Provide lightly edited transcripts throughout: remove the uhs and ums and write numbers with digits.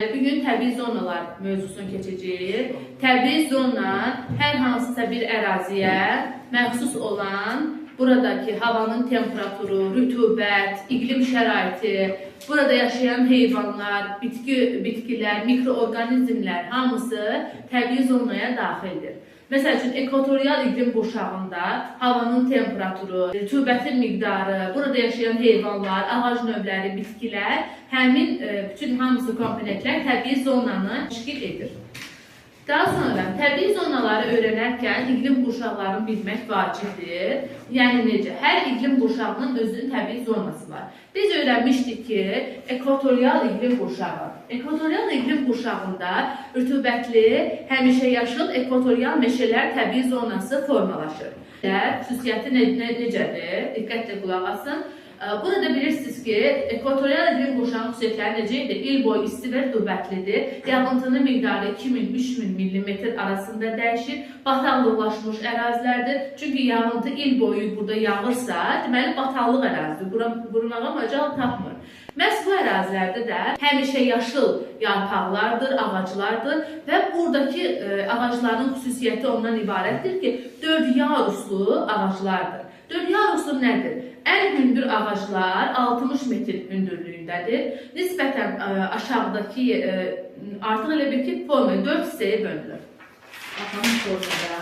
Bugün təbii zonalar mövzusunu keçəcəyik. Təbii zona hər hansısa bir əraziyə məxsus olan, buradakı havanın temperaturu, rütubət, iqlim şəraiti, burada yaşayan heyvanlar, bitkilər, mikroorqanizmlər hamısı təbii zonaya daxildir. Məsəl üçün, ekvatorial iqlim qurşağında havanın temperaturu, rütubətin miqdarı, burada yaşayan heyvanlar, ağac növləri, bitkilər, həmin bütün hamısı komponentlər təbii zonanı təşkil edir. Daha sonra təbii zonaları öyrənərkən iqlim qurşaqlarını bilmək vacibdir. Yəni necə? Hər iqlim qurşağının özünün təbii zonası var. Biz öyrənmişdik ki, ekvatorial iqlim qurşağı. Ekvatorial iqlim qurşağında rütubətli, həmişəyaşıl ekvatorial meşələr təbii zonası formalaşır. Xüsusiyyəti necədir? Diqqətlə qulaq asın. Burada bilirsiniz ki, ekvatorial iqlim qurşağının xüsusiyyətləri necədir? İl boyu isti və rütubətlidir. Yağıntının miqdarı 2000-3000 mm arasında dəyişir. Bataqlıqlaşmış ərazilərdir. Çünki yağıntı il boyu burada yağırsa, deməli bataqlıq ərazidir. Qurumağa macal tapmır. Məhz bu ərazilərdə də həmişə yaşıl yarpaqlardır, ağaclardır və buradakı ağacların xüsusiyyəti ondan ibarətdir ki, 4 yaruslu ağaclardır. 4 yaruslu nədir? Ən hündür ağaclar 60 metr hündürlüyündədir. Nisbətən aşağıdakı artıq elə bir ki, forma 4 hissəyə bölünür. Baxın formada.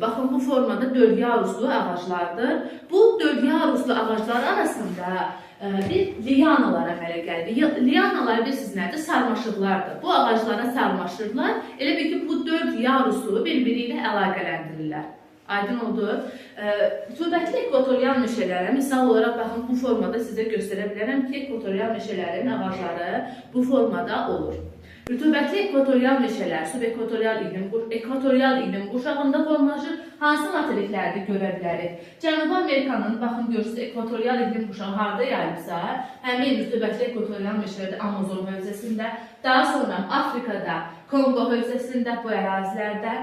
Baxın bu formada 4 yaruslu ağaclardır. Bu 4 yaruslu ağaclar arasında bir lianalar əmələ gəlir. Lianalar bilirsiniz nədir? Sarmaşıqlardır. Bu ağaclara sarmaşırlar. Elə bir ki, bu 4 yaruslu bir-biri ilə əlaqələndirirlər. Aydın oldu. Rütubətli ekvatorial meşələrə, misal olaraq baxın bu formada sizə göstərə bilərəm ki, ekvatorial meşələrin ağacları bu formada olur. Rütubətli ekvatorial meşələr, subekvatorial iqlim qurşağında formalaşır. Hansı materiklərdə görə bilərik? Cənubi Amerikanın, baxın görürsünüz, ekvatorial iqlim qurşağı harada yayılıbsa, həmin rütubətli ekvatorial meşələrdə Amazon hövzəsində, daha sonra Afrikada, Kongo hövzəsində, bu ərazilərdə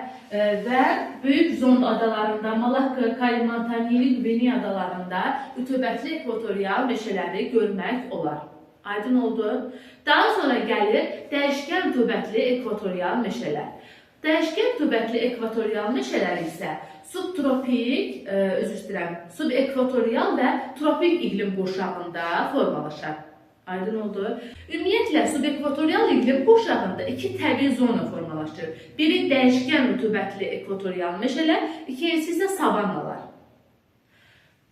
və Böyük Zond adalarında, Malakka, Kalimantan, Yeni Gvinea adalarında rütubətli ekvatorial meşələri görmək olar. Aydın oldu. Daha sonra gəlir dəyişkən rütubətli ekvatorial meşələr. Dəyişkən rütubətli ekvatorial meşələr isə subtropik, subekvatorial və tropik iqlim qurşağında formalaşar. Aydın oldu. Ümumiyyətlə, subekvatorial iqlim qurşağında 2 təbii zona formalaşır. Biri dəyişkən rütubətli ekvatorial meşələr, ikincisi isə savannalar.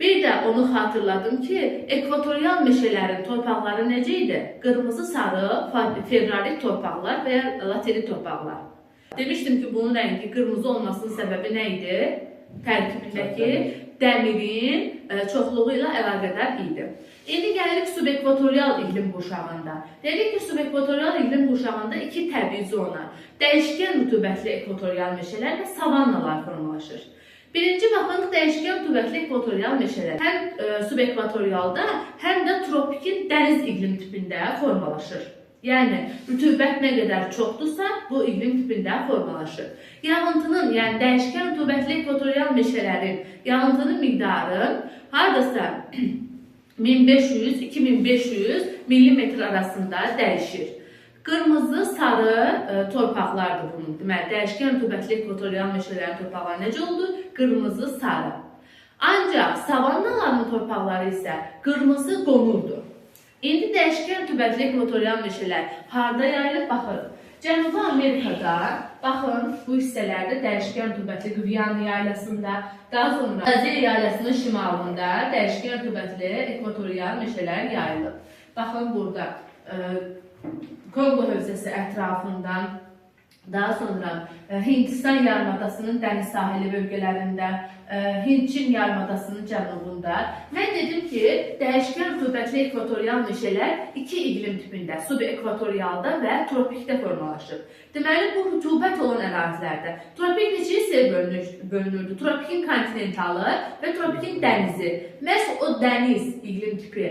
Bir də onu xatırladım ki, ekvatorial meşələrin torpaqları necə idi? Qırmızı, sarı, ferrarit torpaqlar və ya laterit torpaqlar. Demişdim ki, bunun rəngi qırmızı olmasının səbəbi nə idi? Tərkibindəki dəmirin çoxluğu ilə əlaqədar idi. İndi gəlirik subekvatorial iqlim qurşağında. Dedik ki, subekvatorial iqlim qurşağında 2 təbii zona, dəyişkən rütubətli ekvatorial meşələr və savannalar formalaşır. Birinci baxın, dəyişkən rütubətli ekvatorial meşələr həm subekvatorialda, həm də tropikin dəniz iqlim tipində formalaşır. Yəni, rütubət nə qədər çoxdursa, bu iqlim tipində formalaşır. Yağıntının, yəni dəyişkən rütubətli ekvatorial meşələrin yağıntının miqdarı haradasa 1500-2500 mm arasında dəyişir. Qırmızı, sarı torpaqlardır bunun. Deməli, dəyişkən rütubətli ekvatorial meşələrin torpaqları necə oldu? Qırmızı, sarı. Ancaq savannaların torpaqları isə qırmızı, qonurdur. İndi dəyişkən rütubətli ekvatorial meşələr harada yayılıb? Baxın. Cənubi Amerikada, baxın, bu hissələrdə dəyişkən rütubətli Guyana yaylasında, daha sonra Braziliya yaylasının şimalında dəyişkən rütubətli ekvatorial meşələr yayılıb. Baxın burada Kongo hövzəsi ətrafından, daha sonra Hindistan yarımadasının dəniz sahili bölgələrində, Hind-Çin yarımadasının cənubunda. Mən dedim ki, dəyişkən rütubətli ekvatorial meşələr 2 iqlim tipində, subekvatorialda və tropikdə formalaşır. Deməli, bu rütubət olan ərazilərdə tropik neçə hissəyə bölünürdü? Tropikin kontinentalı və tropikin dənizi. Məhz o dəniz iqlim tipi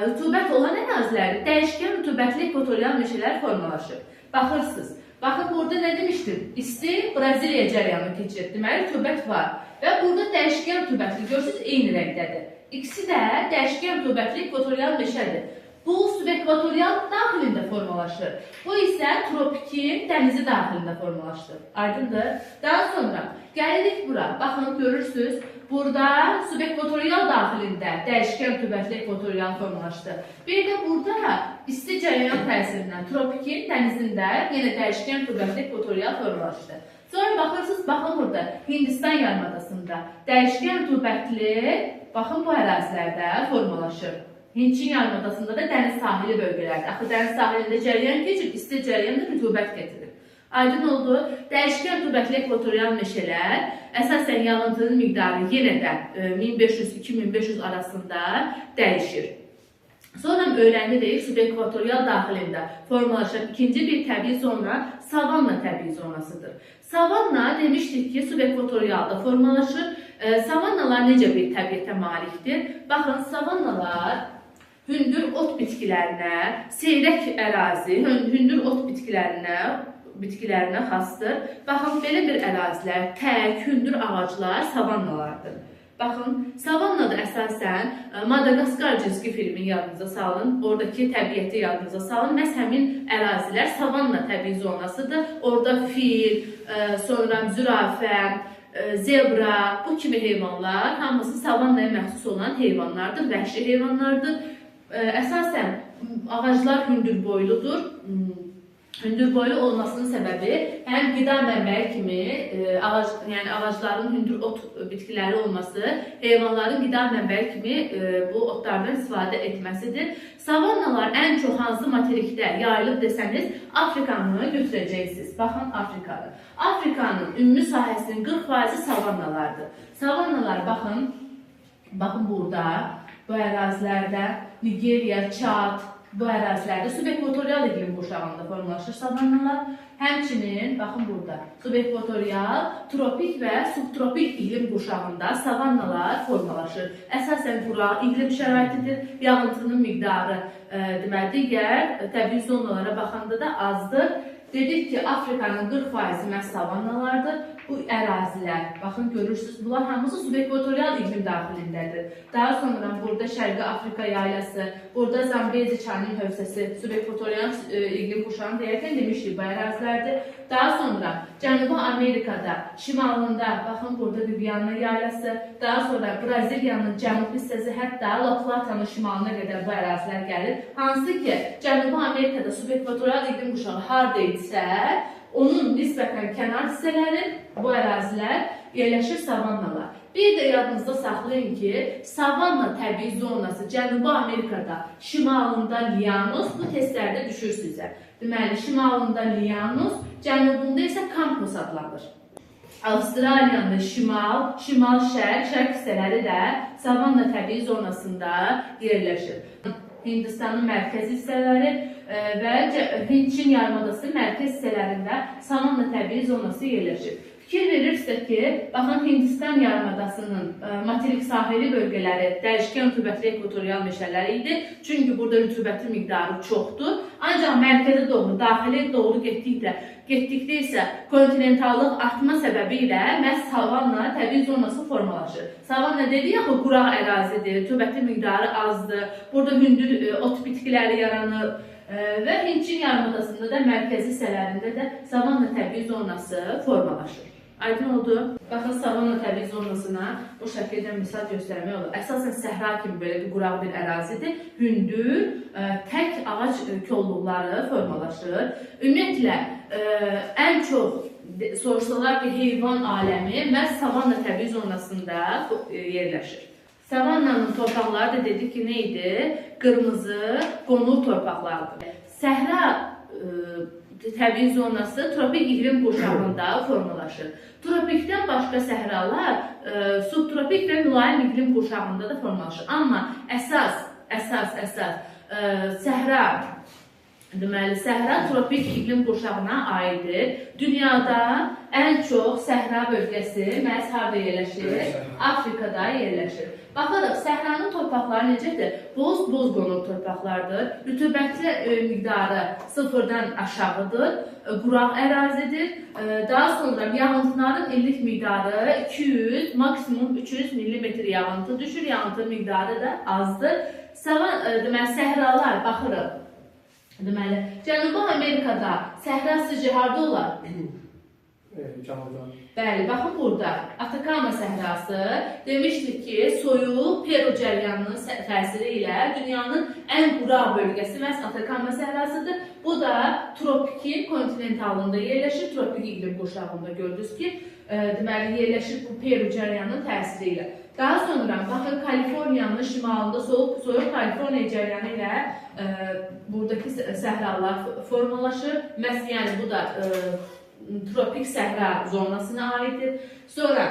rütubət olan ərazilərdə dəyişkən rütubətli ekvatorial meşələr formalaşır. Baxırsınız. Baxın, burada nə demişdim? İsti Braziliya cərəyanı keçir. Deməli, rütubət var. Və burada dəyişkən rütubətli, görürsünüz, eyni rəngdədir. İkisi də dəyişkən rütubətli ekvatorial meşədir. Bu subekvatorial daxilində formalaşır. Bu isə tropiki dənizi daxilində formalaşır. Aydındır? Daha sonra gəlirik bura. Baxın, görürsünüz. Burada subekvatorial daxilində dəyişkən rütubətli ekvatorial formalaşdı. Bir də burada isti cərəyan təsirindən tropikin dənizində yenə dəyişkən rütubətli ekvatorial formalaşdı. Sonra baxırsınız, baxın burada Hindistan yarımadasında dəyişkən rütubətli, baxın bu ərazilərdə formalaşır. Çin yarımadasında da dəniz sahili bölgələrdə. Axı dəniz sahilində cərəyan keçir, isti cərəyan da rütubət getirir. Aydın oldu. Dəyişkən rütubətli ekvatorial meşələr əsasən yağıntının miqdarı yenə də 1500-2500 arasında dəyişir. Sonra öyrəndi deyir, subekvatorial daxilində formalaşan ikinci bir təbii zona savanna təbii zonasıdır. Savanna demişdik ki, subekvatorialda formalaşır. Savannalar necə bir təbiətə malikdir? Baxın, savannalar hündür ot bitkilərinə, seyrək ərazi, hündür ot bitkilərinə xasdır. Baxın, belə bir ərazilər, tək, hündür ağaclar savannalardır. Baxın, savannada əsasən Madagaskar cizgi filmi yadınıza salın, oradakı təbiəti yadınıza salın. Məhz həmin ərazilər savanna təbii zonasıdır. Orada fil, sonra zürafə, zebra, bu kimi heyvanlar hamısı savannaya məxsus olan heyvanlardır, vəhşi heyvanlardır. Əsasən ağaclar hündür boyludur. Hündür boylu olmasının səbəbi həm qida mənbəyi kimi, yəni ağacların hündür ot bitkiləri olması, heyvanların qida mənbəyi kimi bu otlardan istifadə etməsidir. Savannalar ən çox hansı materikdə yayılıb desəniz, Afrikanı götürəcəksiniz. Baxın, Afrikanı. Afrikanın ümumi sahəsinin 40% savannalardır. Savannalar, baxın burada, bu ərazilərdə Nigeriya, Çad, bu ərazilərdə subekvatorial iqlim qurşağında formalaşır savannalar. Həmçinin, baxın burada, subekvatorial, tropik və subtropik iqlim qurşağında savannalar formalaşır. Əsasən quraq iqlim şəraitidir, yağıntının miqdarı digər təbii zonalara baxanda da azdır. Dedik ki, Afrikanın 40% məhz savannalardır. Bu ərazilər, baxın, görürsünüz, bunlar hamısı subekvatorial iqlim daxilindədir. Daha sonra burada Şərqi Afrika yaylası, burada Zambezi çayının hövzəsi, subekvatorial iqlim qurşağını deyərkən demişdik, bu ərazilərdir. Daha sonra Cənubi Amerikada, şimalında, baxın, burada Viviana yaylası, daha sonra Braziliyanın cənub hissəsi, hətta La Platanın şimalına qədər bu ərazilər gəlir. Hansı ki, Cənubi Amerikada subekvatorial iqlim qurşağı harda idisə, onun nisbətən kənar hissələri, bu ərazilər yerləşir savannalar. Bir də yadınızda saxlayın ki, savanna təbii zonası Cənubi Amerikada şimalında Llanos, bu testlərdə düşür sizə. Deməli, şimalında Llanos, cənubunda isə Campos adlanır. Avstraliyanın şimal-şərq hissələri də savanna təbii zonasında yerləşir. Hindistanın mərkəzi hissələri və Çin yarımadası mərkəz hissələrində savanna təbii zonası yerləşir. Fikir verirsə ki, baxın, Hindistan yarımadasının materik sahili bölgələri dəyişkən rütubətli ekvatorial meşələri idi. Çünki burada rütubətin miqdarı çoxdur. Ancaq mərkəzə doğru, daxilə doğru getdikdə isə kontinentallıq artma səbəbi ilə məhz savanna təbii zonası formalaşır. Savanna dedik axı, quraq ərazidir, rütubətin miqdarı azdır. Burada hündür ot bitkiləri yaranır. Və Çin yarımadasında da mərkəzi hissələrində də savanna təbii zonası formalaşır. Aydın oldu. Baxın, savanna təbii zonasına bu şəkildə misal göstərmək olur. Əsasən səhra kimi belə bir quraq bir ərazidir. Hündür, tək ağac kolluqları formalaşır. Ümumiyyətlə, ən çox soruşsalar ki, heyvan aləmi məhz savanna təbii zonasında yerləşir. Savannanın torpaqları da dedik ki, nə idi? Qırmızı, qonur torpaqlardır. Səhra təbii zonası tropik iqlim qurşağında formalaşır. Tropikdən başqa səhralar subtropik və mülayim iqlim qurşağında da formalaşır. Amma əsas səhra, deməli, səhra tropik iqlim qurşağına aiddir. Dünyada ən çox səhra bölgəsi məhz harda yerləşir? Afrikada yerləşir. Baxarıq, səhranın torpaqları necədir? Boz qonur torpaqlardır. Rütubətli miqdarı sıfırdan aşağıdır. Quraq ərazidir. Daha sonra yağıntıların illik miqdarı 200, maksimum 300 mm yağıntı düşür. Yağıntı miqdarı da azdır. deməli, səhralar baxırıq. Deməli, Cənubi Amerikada səhra sizcə harda olar? Cənubda. Bəli, baxın burada Atakama səhrası demişdik ki, soyuq Peru cəryanının təsiri ilə dünyanın ən quraq bölgəsi məhz Atakama səhrasıdır. Bu da tropiki kontinentalında yerləşir, tropik iqlim qurşağında gördünüz ki, deməli yerləşir bu Peru cəryanının təsiri ilə. Daha sonra baxın Kaliforniyanın şimalında soyuq Kaliforniya cəryanı ilə buradakı səhralar formalaşır. Məhz yəni bu da tropik səhra zonasına aiddir. Sonra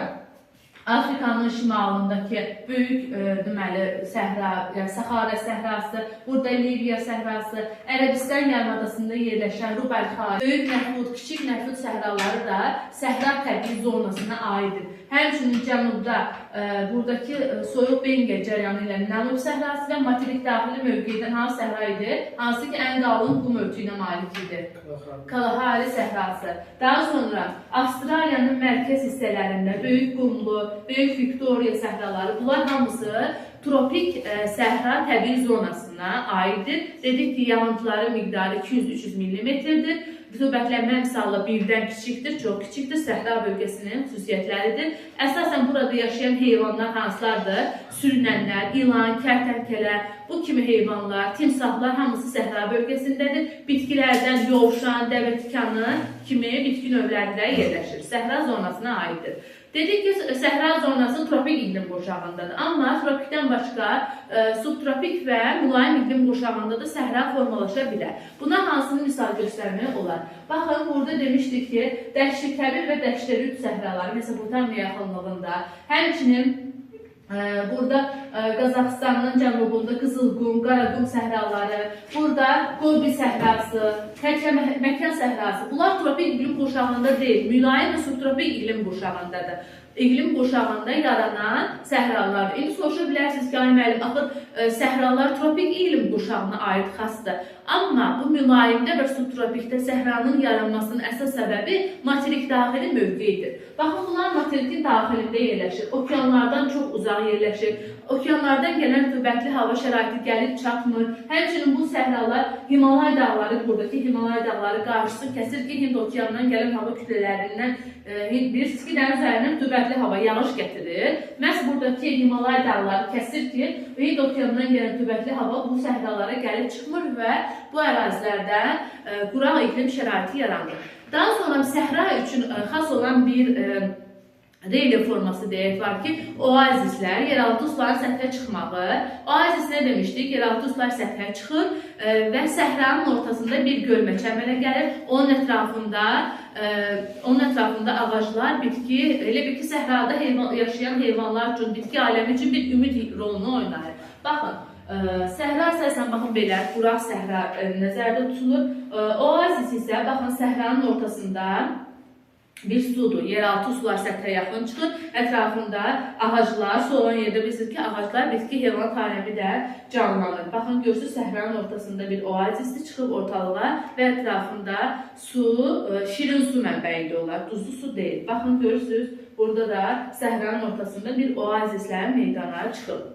Afrikanın şimalındakı böyük deməli səhra, yəni Sahara səhrası, burada Liviya səhrası, Ərəbistan yarımadasında yerləşən Rubəlxay, böyük Nəhmud, kiçik Nəhmud səhraları da səhra təbii zonasına aiddir. Həmçinin cənubda buradakı soyuq Benga cəryanı ilə Namib səhrası və materik daxili mövqedən hansı səhra idi? Hansı ki, ən qalın qum örtüyünə malik idi? Kalahari səhrası. Daha sonra Avstraliyanın mərkəz hissələrində böyük qumlu, böyük Victoria səhraları, bunlar hamısı tropik səhra təbii zonasına aiddir. Dedik ki, yağıntıların miqdarı 200-300 mm-dir. Rütubətlənmə misalı birdən kiçikdir, çox kiçikdir, səhra bölgəsinin xüsusiyyətləridir. Əsasən burada yaşayan heyvanlar hansılardır? Sürünənlər, ilan, kərtənkələ, bu kimi heyvanlar, timsahlar hamısı səhra bölgəsindədir. Bitkilərdən yovşan, dəvətikanı kimi bitki növlərində yerləşir. Səhra zonasına aiddir. Dedik ki, səhra zonası tropik iqlim qurşağındadır. Amma tropikdən başqa subtropik və mülayim iqlim qurşağında da səhra formalaşa bilər. Buna hansını misal göstərmək olar? Baxın, burada demişdik ki, Dəşti Kəbir və Dəşti Rüd səhraları Mesopotamiya yaxınlığında, həmçinin burada Qazaxıstanın cənubunda Qızılqum, Qaraqum səhraları, burada Qobi səhrası, Təklə Məkan səhrası. Bunlar tropik iqlim qurşağında deyil, mülayim və subtropik iqlim qurşağındadır. İqlim qurşağında yaranan səhralardır. İndi soruşa bilərsiniz ki, ay müəllim, axı səhralar tropik iqlim qurşağına aid xasdır. Amma bu mülayimdə və subtropikdə səhranın yaranmasının əsas səbəbi materik daxili mövqeyidir. Baxın, bunlar materikin daxilində yerləşir, okeanlardan çox uzaq yerləşir. Okeanlardan gələn rütubətli hava şəraiti gəlib çatmır. Həmçinin bu səhralar Himalay dağları, buradakı Himalay dağları qarşısını kəsir ki, Hind okeanından gələn hava kütlələrindən bilirsiniz ki, dəniz üzərindən rütubətli hava yağış gətirir. Məhz buradakı Himalay dağları kəsir ki, Hind okeanından gələn rütubətli hava bu səhralara gəlib çıxmır və bu ərazilərdə quraq iqlim şəraiti yaranır. Daha sonra səhra üçün xas olan bir relief forması deyək var ki, oazislər, yeraltı suların səthə çıxmağı. Oazis nə demişdik? Yeraltı sular səthə çıxır və səhranın ortasında bir gölməçə əmələ gəlir. Onun ətrafında ağaclar, bitki, elə bir ki, səhrada yaşayan heyvanlar üçün, bitki aləmi üçün bir ümid rolunu oynayır. Baxın, səhra əsasən, baxın belə, quraq səhra nəzərdə tutulur. Oazis isə, baxın, səhranın ortasında bir sudur, yeraltı sular səthə yaxın çıxır, ətrafında ağaclar, su olan yerdə bilirsiniz ki, ağaclar, bitki, heyvan aləmi də canlanır. Baxın, görürsünüz, səhranın ortasında bir oazisli çıxıb ortalığa və ətrafında su, şirin su mənbəyidir olar, duzlu su deyil. Baxın, görürsünüz, burada da səhranın ortasında bir oazislərin meydana çıxıb.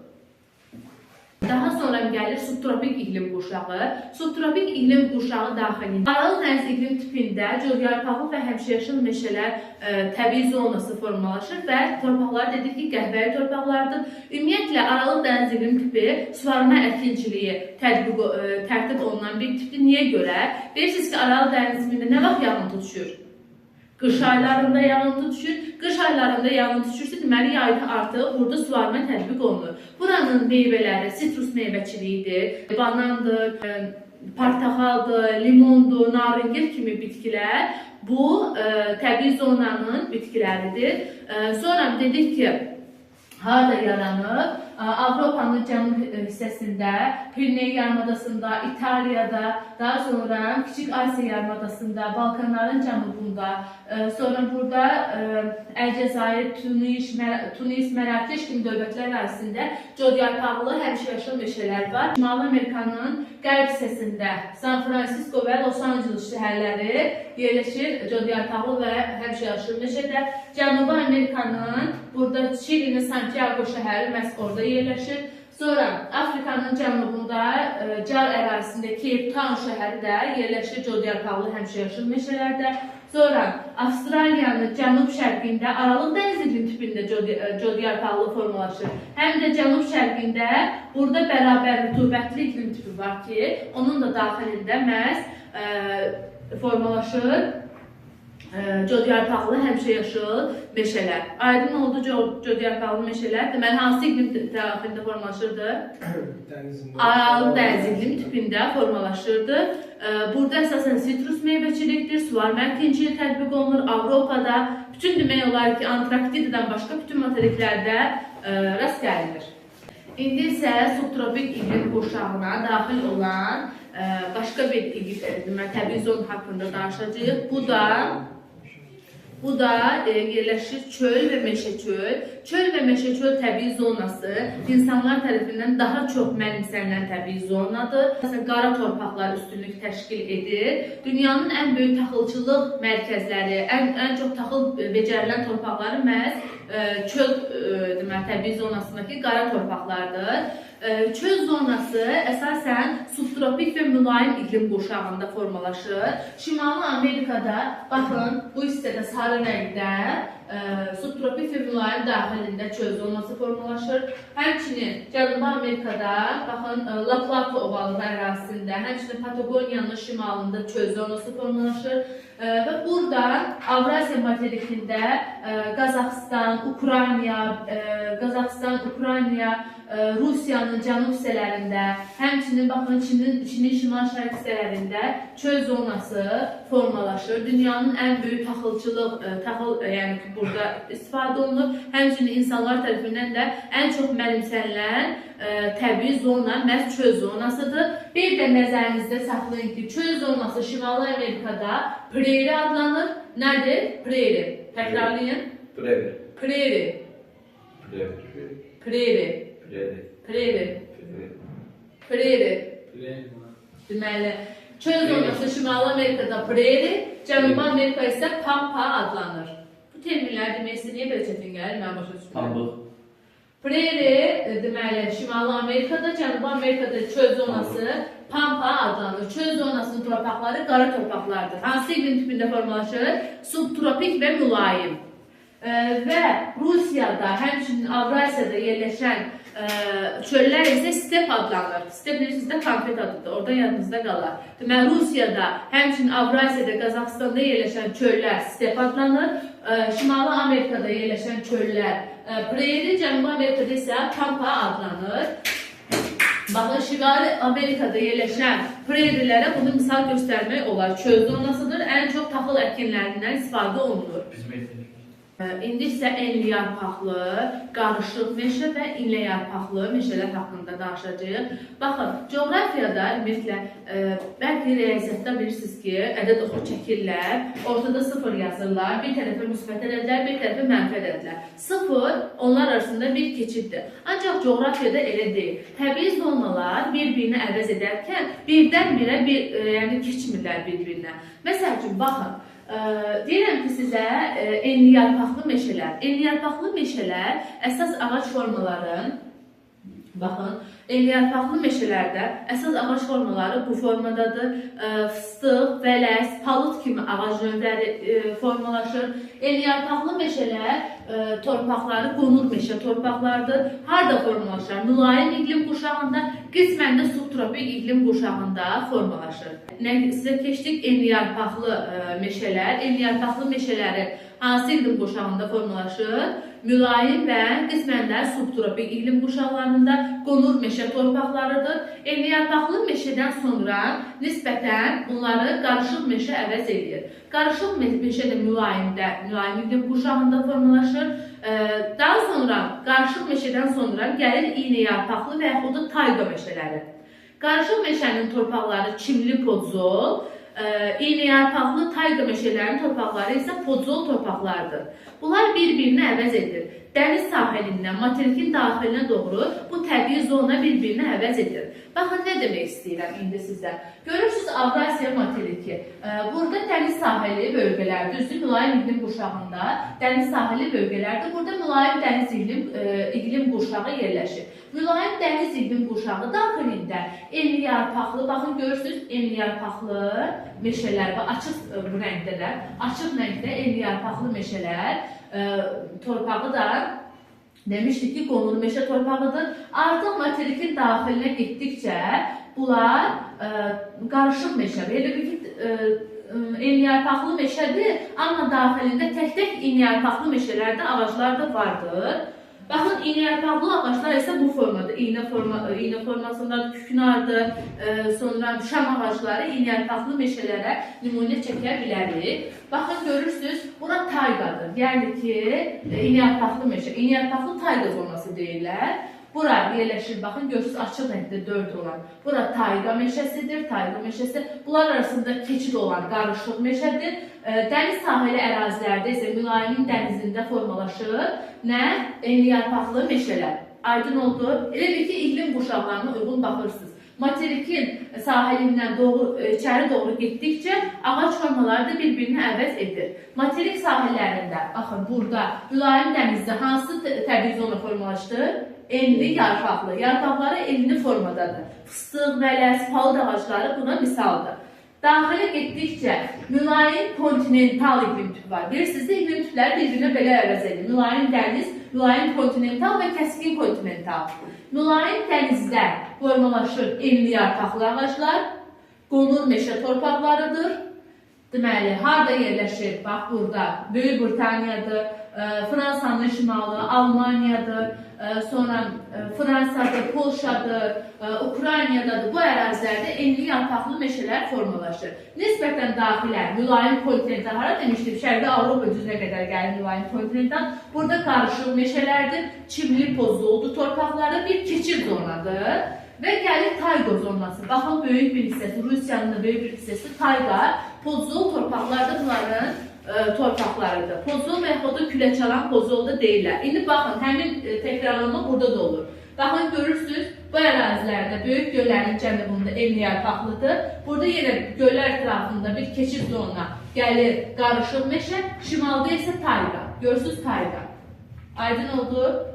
Daha sonra gəlir subtropik iqlim qurşağı. Subtropik iqlim qurşağı daxilində Aralıq dəniz iqlim tipində coğyarpaqlı və həmişəyaşıl meşələr təbii zonası formalaşır və torpaqlar dedik ki, qəhvəyi torpaqlardır. Ümumiyyətlə, Aralıq dəniz iqlim tipi suvarma əkinçiliyi tərtib olunan bir tipdir. Niyə görə? Bilirsiniz ki, Aralıq dəniz iqlimində nə vaxt yağıntı düşür? Qış aylarında yağıntı düşür. Qış aylarında yağıntı düşürsə, deməli, yayda artıq burada suvarma tətbiq olunur. Buranın meyvələri sitrus meyvəçiliyidir, banandır, portaxaldır, limondur, naringil kimi bitkilər bu təbii zonanın bitkiləridir. Sonra dedik ki, harada yaranır? Avropanın cənub hissəsində, Piriney yarımadasında, İtaliyada, daha sonra Kiçik Asiya yarımadasında, Balkanların cənubunda, sonra burada Əlcəzair, Tunis, Mərakeş kimi dövlətlər arasında coğyarpaqlı həmişəyaşıl meşələr var. Şimali Amerikanın qərb hissəsində San Francisco və Los Angeles şəhərləri yerləşir coğyarpaqlı və həmişəyaşıl meşədə. Cənubi Amerikanın burada Çilinin Santiago şəhəri məhz orada yerləşir. Sonra Afrikanın cənubunda Car ərazisində Cape Town şəhəri də yerləşir codyarpaqlı həmişəyaşıl meşələrdə. Sonra Avstraliyanın cənub-şərqində Aralıq dəniz iqlim tipində codyarpaqlı formalaşır. Həm də cənub-şərqində burada bərabər rütubətli iqlim tipi var ki, onun da daxilində məhz formalaşır codyarpaqlı həmişəyaşıl meşələr. Aydın oldu codyarpaqlı meşələr. Deməli, hansı iqlim daxilində formalaşırdı? Aralıq dəniz iqlim tipində formalaşırdı. Burada əsasən sitrus meyvəçilikdir, suvarmə əkinçiliyi tətbiq olunur. Avropada, bütün demək olar ki, Antarktidadan başqa bütün materiklərdə rast gəlinir. İndi isə subtropik iqlim qurşağına daxil olan başqa bir təbii zon haqqında danışacağıq. Bu da yerləşir çöl və meşəçöl. Çöl və meşəçöl təbii zonası insanlar tərəfindən daha çox mənimsənilən təbii zonadır. Məsələn, qara torpaqlar üstünlük təşkil edir. Dünyanın ən böyük taxılçılıq mərkəzləri, ən çox taxıl becərilən torpaqları məhz çöl təbii zonasındakı qara torpaqlardır. Çöl zonası əsasən subtropik və mülayim iqlim qurşağında formalaşır. Şimali Amerikada, baxın, bu hissədə sarı rəngdə subtropik və mülayim daxilində çöl zonası formalaşır. Həmçinin Cənubi Amerikada, baxın, La Plata ovalığı ərazisində, həmçinin Patagoniyanın şimalında çöl zonası formalaşır. Və burada Avrasiya materikində Qazaxıstan, Ukrayna, Rusiyanın cənub hissələrində, həmçinin baxın Çinin şimal-şərq hissələrində çöl zonası formalaşır. Dünyanın ən böyük taxıl yəni burada istifadə olunur. Həmçinin insanlar tərəfindən də ən çox mənimsənilən təbii zona məhz çöl zonasıdır. Bir də nəzərinizdə saxlayın ki, çöl zonası Şimali Amerikada prairie adlanır. Nədir? Prairie. Təkrarlayın. Prairie. Deməli, çöl zonası Şimali Amerikada prairie, Cənubi Amerika isə pampa adlanır. Bu terminlər demək istəyir, niyə belə çətin gəlir? Mən başa düşmürəm. Prairie, deməli, Şimali Amerikada, Cənubi Amerikada çöl zonası pampa adlanır. Çöl zonasının torpaqları qara torpaqlardır. Hansı iqlim tipində formalaşır? Subtropik və mülayim. Və Rusiyada, həmçinin Avrasiyada yerləşən çöllər isə step adlanır. Step bilirsiniz, konfet adıdır, oradan yadınızda qalar. Deməli, Rusiyada, həmçinin Avrasiyada, Qazaxıstanda yerləşən çöllər step adlanır. Şimali Amerikada yerləşən çöllər prairie, Cənubi Amerikada isə pampa adlanır. Baxın, Şimali Amerikada yerləşən prairielərə bunu misal göstərmək olar. Çöl zonasıdır, ən çox taxıl əkinlərindən istifadə olunur. İndi isə enli yarpaqlı, qarışıq meşə və inlə yarpaqlı meşələr haqqında danışacağıq. Baxın, coğrafiyada ümumiyyətlə, bəlkə riyaziyyatda bilirsiniz ki, ədəd oxu çəkirlər, ortada 0 yazırlar, bir tərəfə müsbət ədədlər, bir tərəfə mənfi ədədlər. 0 onlar arasında bir keçiddir. Ancaq coğrafiyada elə deyil. Təbii zonalar bir-birini əvəz edərkən birdən-birə keçmirlər bir-birinə. Məsəl üçün, baxın, deyirəm ki, sizə enli yarpaqlı meşələr. Enli yarpaqlı meşələr əsas ağac formaların, baxın, enli yarpaqlı meşələrdə əsas ağac formaları bu formadadır. Fıstıq, vələs, palıd kimi ağac növləri formalaşır. Enli yarpaqlı meşələr torpaqları qonur meşə torpaqlardır. Harada formalaşır? Mülayim iqlim qurşağında, qismən də subtropik iqlim qurşağında formalaşır. Sizə keçdik enli yarpaqlı meşələr. Enli yarpaqlı meşələri hansı iqlim qurşağında formalaşır? Mülayim və qismən də subtropik iqlim qurşaqlarında qonur meşə torpaqlarıdır. Enli yarpaqlı meşədən sonra nisbətən bunları qarışıq meşə əvəz edir. Qarışıq meşə də mülayim iqlim qurşağında formalaşır. Daha sonra qarışıq meşədən sonra gəlir iynə yarpaqlı və yaxud da tayqa meşələri. Qarışıq meşənin torpaqları çimli podzol, iynə yarpaqlı tayqa meşələrinin torpaqları isə podzol torpaqlardır. Bunlar bir-birini əvəz edir. dəniz sahilindən materikin daxilinə doğru bu təbii zona bir-birini əvəz edir. Baxın, nə demək istəyirəm indi sizə. Görürsünüz Avrasiya materiki. Burada dəniz sahili bölgələr, düzdür, mülayim iqlim qurşağında dəniz sahili bölgələrdir. Burada mülayim dəniz iqlim qurşağı yerləşir. Mülayim dəniz iqlim qurşağı daxilində enli yarpaqlı, baxın görürsünüz, enli yarpaqlı meşələr və açıq bu rəngdələr, açıq rəngdə enli yarpaqlı meşələr, torpağı da demişdik ki, qonur meşə torpağıdır. Artıq materikin daxilinə getdikcə bunlar qarışıq meşə, elə bir ki, enliyarpaqlı meşədir, amma daxilində tək-tək enliyarpaqlı meşələrdə ağaclar da vardır. Baxın, enliyarpaqlı ağaclar isə bu formada, iynə formasındadır, küknardır, sonra şam ağacları enliyarpaqlı meşələrə nümunə çəkə bilərik. Baxın, görürsünüz, bura tayqadır, yəni ki, enliyarpaqlı meşə, enliyarpaqlı tayqa zonası deyirlər. Bura yerləşir, baxın, görürsünüz, açıq rəngdə 4 olan. Bura tayqa meşəsidir, tayqa meşəsi. Bunlar arasında keçid olan qarışıq meşədir. Dəniz sahili ərazilərdə isə mülayimin dənizində formalaşır. Nə? Enliyarpaqlı meşələr. Aydın oldu. Elə bir ki, iqlim qurşaqlarına uyğun baxırsınız. Materikin sahilindən içəri doğru getdikcə ağac formaları da bir-birini əvəz edir. Materik sahillərində, baxın, burada mülayim dənizdə hansı təbii zona formalaşdı? Enli yarpaqlı. Yarpaqları enli formadadır. Fıstıq, vələs, palıd ağacları buna misaldır. Daxilə getdikcə mülayim kontinental iqlim tüpü var. Bilirsiniz, iqlim tüpləri bir-birinə belə əvəz edir. Mülayim dəniz, mülayim kontinental və kəskin kontinental. Mülayim dənizdə formalaşır enli yarpaqlı ağaclar, qonur meşə torpaqlarıdır. Deməli, harada yerləşir? Bax, burada Böyük Britaniyadır, Fransanın şimalı, Almaniyadır, sonra Fransadır, Polşadır, Ukraynadadır. Bu ərazilərdə enli yarpaqlı meşələr formalaşır. Nisbətən daxilə, mülayim kontinental, hara demişdim, Şərqi Avropa düzünə qədər gəlir mülayim kontinental. Burada qarışıq meşələrdir, çimli pozuldu torpaqları bir keçid zonadır. Və gəlir tayqa zonası. Baxın, böyük bir hissəsi, Rusiyanın da böyük bir hissəsi tayqa, pozul torpaqlarda bunların torpaqlarıdır. Pozul və yaxud da külə çalan pozul da deyirlər. İndi baxın, həmin təkrarlanma burada da olur. Baxın, görürsünüz, bu ərazilərdə böyük göllərin cənubunda enliyarpaqlıdır. Burada yenə göllər ətrafında bir keçid zonuna gəlir qarışıq meşə, şimalda isə tayqa. Görürsünüz, tayqa. Aydın oldu.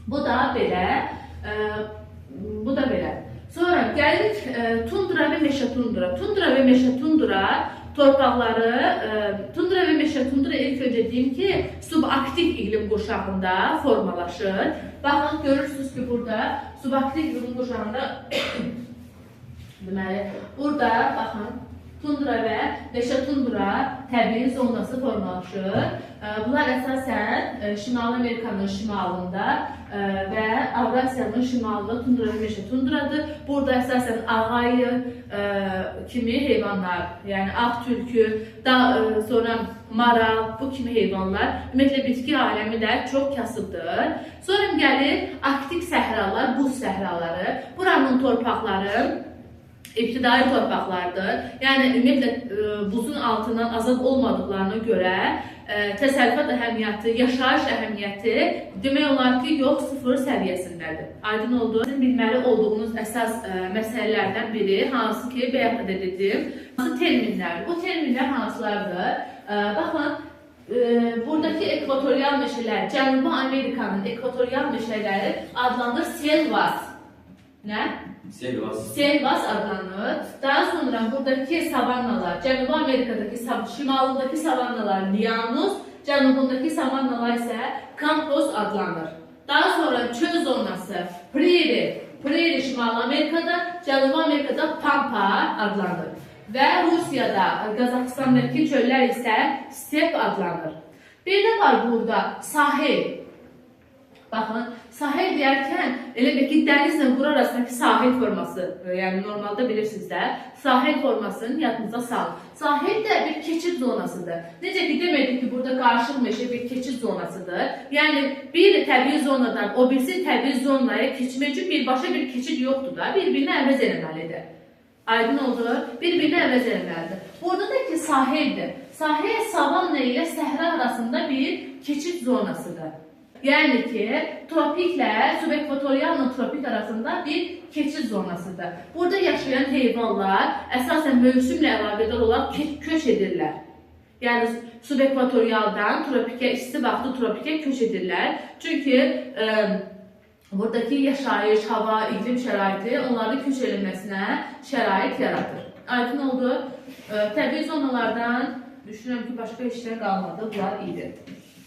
Bu da belə. Bu da belə. Sonra gəlirik tundra və meşə tundra. Tundra və meşə tundra torpaqları, tundra və meşə tundra ilk öncə deyim ki, subaktiv iqlim qurşağında formalaşır. Baxın, görürsünüz ki, burada subaktiv iqlim qurşağında deməli, burada baxın, tundra və meşə tundra təbii zonası formalaşır. Bunlar əsasən Şimali Amerikanın şimalında və Avrasiyanın şimalında tundra və meşə tundradır. Burada əsasən ağayı kimi heyvanlar, yəni ağ tülkü, sonra maral, bu kimi heyvanlar, ümumiyyətlə bitki aləmi də çox kasıbdır. Sonra gəlir arktik səhralar, buz səhraları. Buranın torpaqları ibtidai torpaqlardır. Yəni, ümumiyyətlə, buzun altından azad olmadıqlarına görə təsərrüfat əhəmiyyəti, yaşayış əhəmiyyəti demək olar ki, yox, sıfır səviyyəsindədir. Aydın oldu. Sizin bilməli olduğunuz əsas məsələlərdən biri, hansı ki, bayaq da dedim, hansı terminlərdir. Bu terminlər hansılardır? Baxın, buradakı ekvatorial meşələr, Cənubi Amerikanın ekvatorial meşələri adlanır selvas. Nə? Selvas adlanır. Daha sonra buradaki savannalar, Cənubi Amerikadakı, şimalındakı savannalar Lianus, cənubundakı savannalar isə Campos adlanır. Daha sonra çöl zonası Prairie Şimali Amerikada, Cənubi Amerikada Pampa adlanır. Və Rusiyada, Qazaxıstandakı çöllər isə Step adlanır. Bir də var burada sahil. Baxın, sahil deyərkən, elə bir ki, dənizlə quru arasındakı sahil forması, yəni normalda bilirsiniz də, sahil formasını yadınıza salın. Sahil də bir keçid zonasıdır. Necə ki, demədik ki, burada qarışıq meşə bir keçid zonasıdır. Yəni, bir təbii zonadan o birisi təbii zonaya keçmək üçün birbaşa bir keçid yoxdur da, bir-birini əvəz eləməlidir. Aydın oldu, bir-birini əvəz eləməlidir. Burada da ki, sahildir. Sahil, savanna ilə səhra arasında bir keçid zonasıdır. Yəni ki, tropiklə subekvatorialla tropik arasında bir keçid zonasıdır. Burada yaşayan heyvanlar əsasən mövsümlə əlaqədar olaraq köç edirlər. Yəni subekvatorialdan tropikə, isti vaxtı tropikə köç edirlər. Çünki buradakı yaşayış, hava, iqlim şəraiti onların köç edilməsinə şərait yaradır. Aydın oldu. Təbii zonalardan düşünürəm ki, başqa işlər qalmadı. Bunlar iyidir.